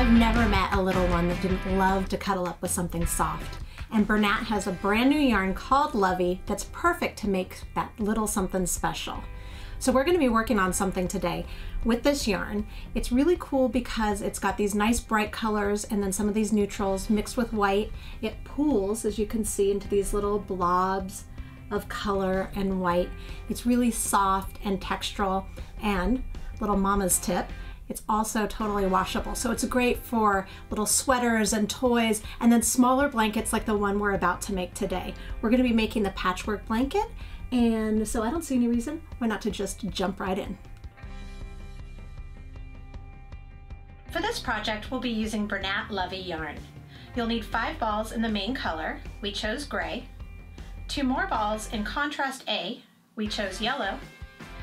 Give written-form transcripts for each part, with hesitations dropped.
I've never met a little one that didn't love to cuddle up with something soft. And Bernat has a brand new yarn called Lovey that's perfect to make that little something special. So we're going to be working on something today with this yarn. It's really cool because it's got these nice bright colors and then some of these neutrals mixed with white. It pools, as you can see, into these little blobs of color and white. It's really soft and textural, and little mama's tip, it's also totally washable. So it's great for little sweaters and toys, and then smaller blankets like the one we're about to make today. We're going to be making the patchwork blanket, and so I don't see any reason why not to just jump right in. For this project, we'll be using Bernat Lovey yarn. You'll need 5 balls in the main color, we chose gray, 2 more balls in contrast A, we chose yellow,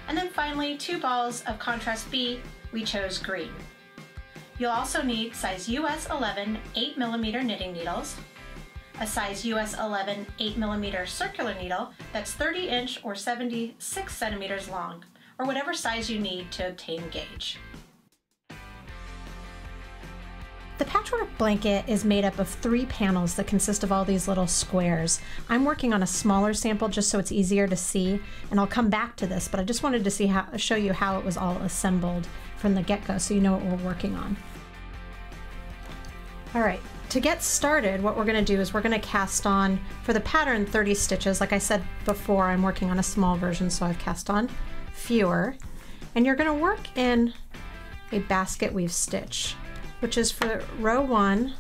and then finally 2 balls of contrast B, we chose green. You'll also need size US 11 8mm knitting needles, a size US 11 8mm circular needle that's 30" or 76 centimeters long, or whatever size you need to obtain gauge. The patchwork blanket is made up of 3 panels that consist of all these little squares. I'm working on a smaller sample just so it's easier to see, and I'll come back to this, but I just wanted to show you how it was all assembled from the get-go so you know what we're working on. All right, to get started, what we're going to do is we're going to cast on, for the pattern, 30 stitches. Like I said before, I'm working on a small version, so I've cast on fewer. And you're going to work in a basket weave stitch, which is for row 1,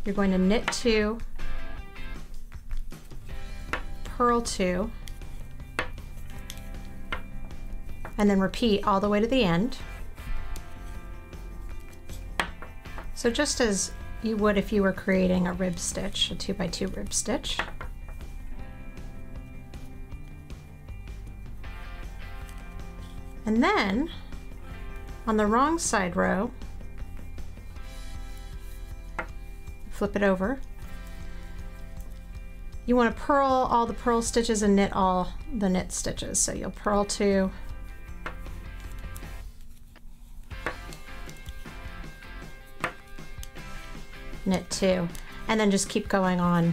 you're going to knit 2, purl 2, and then repeat all the way to the end. So just as you would if you were creating a rib stitch, a 2x2 rib stitch. And then on the wrong side row, flip it over. You want to purl all the purl stitches and knit all the knit stitches. So you'll purl 2, knit 2, and then just keep going on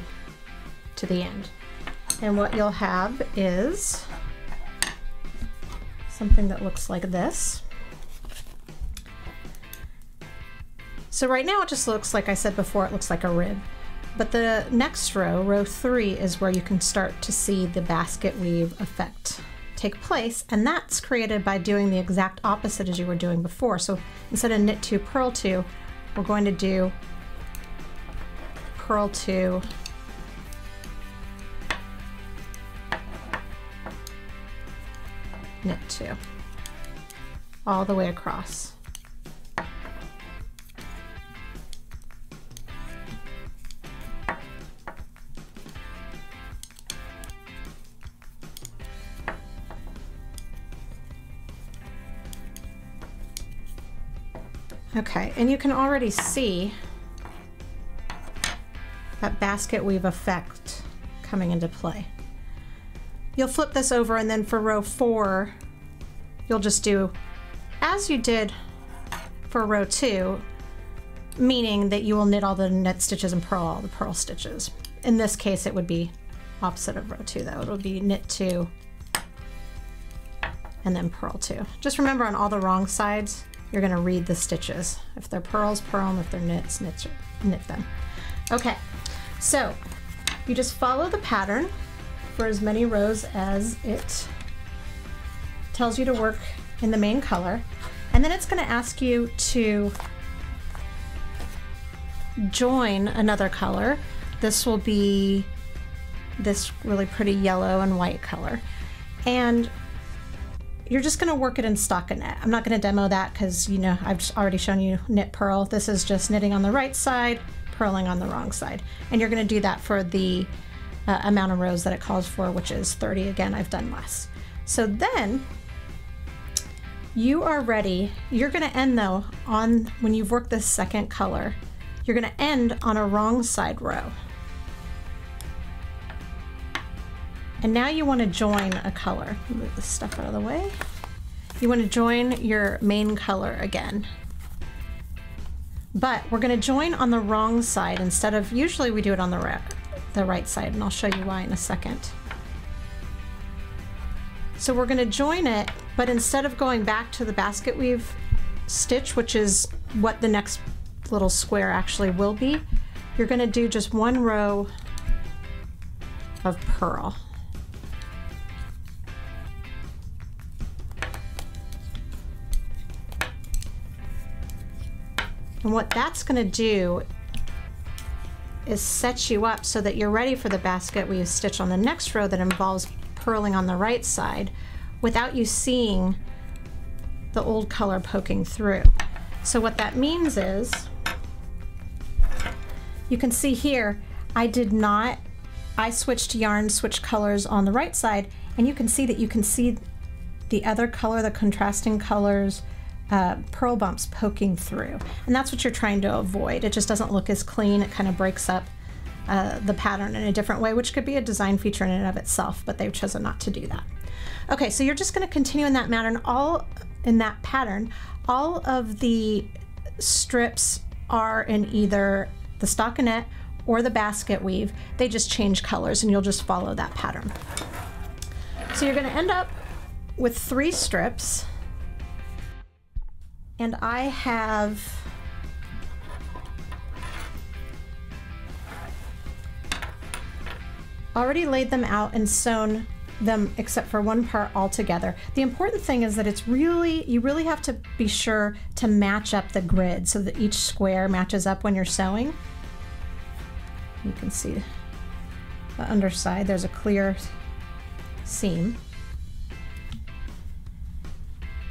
to the end. And what you'll have is something that looks like this. So right now it just looks, like I said before, it looks like a rib. But the next row, row 3, is where you can start to see the basket weave effect take place, and that's created by doing the exact opposite as you were doing before. So instead of knit 2, purl 2, we're going to do purl 2, knit 2, all the way across. Okay, and you can already see that basket weave effect coming into play. You'll flip this over, and then for row 4, you'll just do as you did for row 2, meaning that you will knit all the knit stitches and purl all the purl stitches. In this case, it would be opposite of row 2 though. It would be knit 2 and then purl 2. Just remember, on all the wrong sides, you're going to read the stitches. If they're purls, purl them. If they're knits, knit them. Okay, so you just follow the pattern for as many rows as it tells you to work in the main color, and then it's going to ask you to join another color. This will be this really pretty yellow and white color, and you're just going to work it in stockinette. I'm not going to demo that because, you know, I've just already shown you knit purl. This is just knitting on the right side, purling on the wrong side, and you're going to do that for the amount of rows that it calls for, which is 30. Again, I've done less. So then you are ready. You're going to end though on, when you've worked this second color, you're going to end on a wrong side row. And now you want to join a color. Move this stuff out of the way. You want to join your main color again. but we're going to join on the wrong side instead of, usually we do it on the right side, and I'll show you why in a second. So we're going to join it, but instead of going back to the basket weave stitch, which is what the next little square actually will be, you're going to do just one row of purl. And what that's going to do is set you up so that you're ready for the basket weave stitch on the next row that involves purling on the right side without you seeing the old color poking through. So what that means is, you can see here, I switched yarn, switched colors on the right side, and you can see the other color, the contrasting colors, purl bumps poking through. And that's what you're trying to avoid. It just doesn't look as clean. It kind of breaks up the pattern in a different way, which could be a design feature in and of itself, but they've chosen not to do that. Okay, so you're just going to continue in that pattern. All of the strips are in either the stockinette or the basket weave. They just change colors, and you'll just follow that pattern. So you're going to end up with 3 strips, and I have already laid them out and sewn them except for one part all together. The important thing is that you really have to be sure to match up the grid so that each square matches up when you're sewing. You can see the underside, there's a clear seam.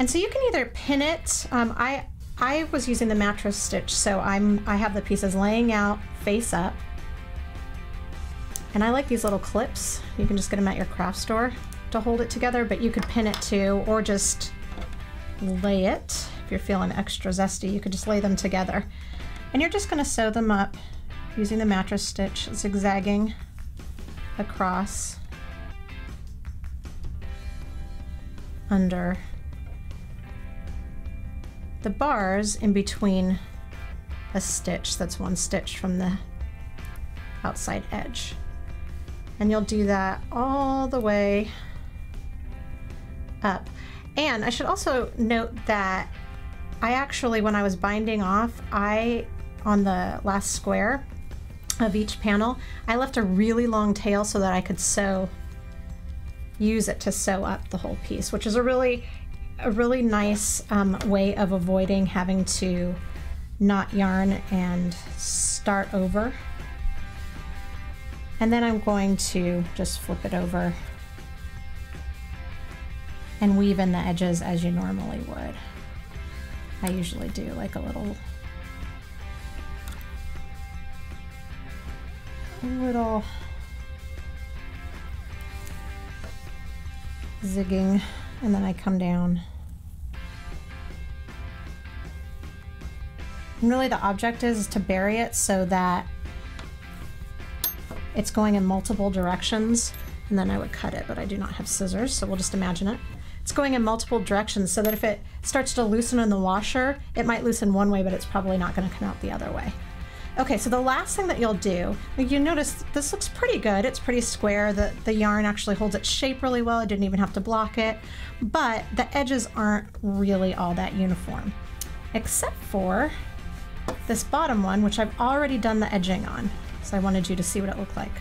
And so you can either pin it, I was using the mattress stitch, so I have the pieces laying out face up. And I like these little clips. You can just get them at your craft store to hold it together, but you could pin it too, or just lay it. If you're feeling extra zesty, you could just lay them together. And you're just gonna sew them up using the mattress stitch, zigzagging across under the bars in between a stitch that's one stitch from the outside edge. And you'll do that all the way up. And I should also note that I actually, when I was binding off, on the last square of each panel, I left a really long tail so that I could use it to sew up the whole piece, which is a really nice way of avoiding having to knot yarn and start over. And then I'm going to just flip it over and weave in the edges as you normally would. I usually do like a little zigging, and then I come down. And really the object is to bury it so that it's going in multiple directions, and then I would cut it, but I do not have scissors, so we'll just imagine it. It's going in multiple directions so that if it starts to loosen in the washer, it might loosen one way, but it's probably not going to come out the other way. Okay, so the last thing that you'll do, you notice this looks pretty good. It's pretty square. The yarn actually holds its shape really well. I didn't even have to block it, but the edges aren't really all that uniform, except for this bottom one, which I've already done the edging on. So I wanted you to see what it looked like.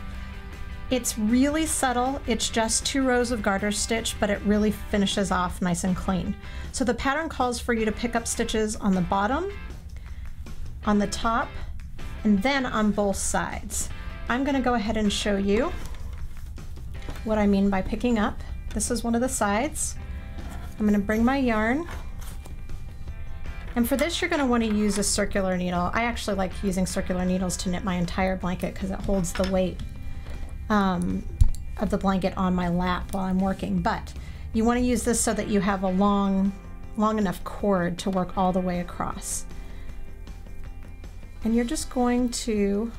It's really subtle. It's just 2 rows of garter stitch, but it really finishes off nice and clean. So the pattern calls for you to pick up stitches on the bottom, on the top, and then on both sides. I'm gonna go ahead and show you what I mean by picking up. This is one of the sides. I'm gonna bring my yarn. And for this, you're going to want to use a circular needle. I actually like using circular needles to knit my entire blanket because it holds the weight of the blanket on my lap while I'm working. But you want to use this so that you have a long enough cord to work all the way across. And you're just going to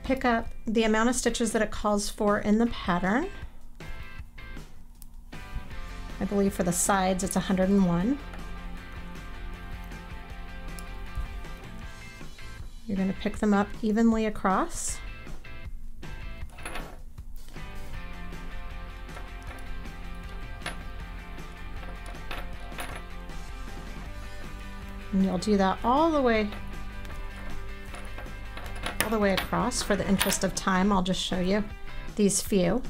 pick up the amount of stitches that it calls for in the pattern. I believe for the sides it's 101. You're going to pick them up evenly across. And you'll do that all the way across. For the interest of time, I'll just show you these few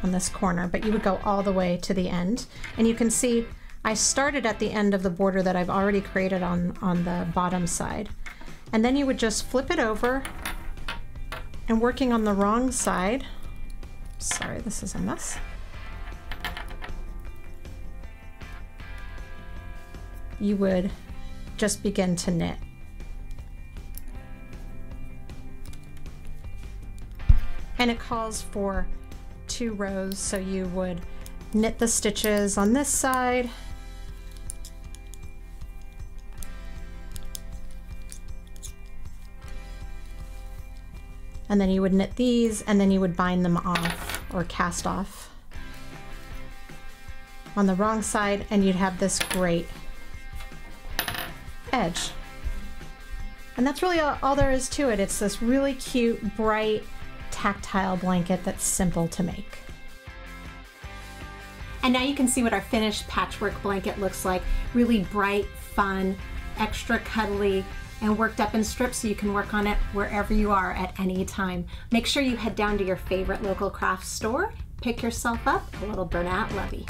on this corner, but you would go all the way to the end. And you can see I started at the end of the border that I've already created on the bottom side. And then you would just flip it over, and working on the wrong side, sorry, this is a mess. You would just begin to knit. And it calls for 2 rows, so you would knit the stitches on this side, and then you would knit these, and then you would bind them off or cast off on the wrong side, and you'd have this great edge. And that's really all there is to it. It's this really cute, bright, tactile blanket that's simple to make. And now you can see what our finished patchwork blanket looks like. Really bright, fun, extra cuddly, and worked up in strips so you can work on it wherever you are at any time. Make sure you head down to your favorite local craft store, pick yourself up a little Bernat Lovey.